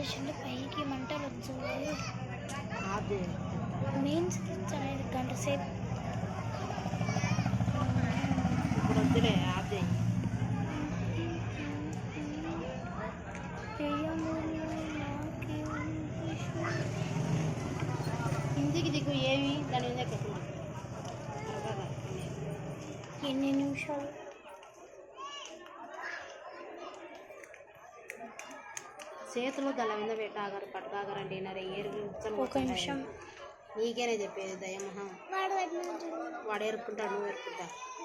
చేసిండు పైకి మంటలు వచ్చాయి. అదే మెయిన్స్ అనేది గంట సేపు ఇప్పుడు వద్దులే అదే కిందికి దిగు ఏమి దాని మీద కట్టింది ఎన్ని నిమిషాలు చేతిలో దళ మీద పెట్టాగారు పట్టుకాగారంటే ఒక నిమిషం నీకేనే చెప్పేది దయమహా వాడు ఏరుకుంటాడు నువ్వు ఏరుకుంటా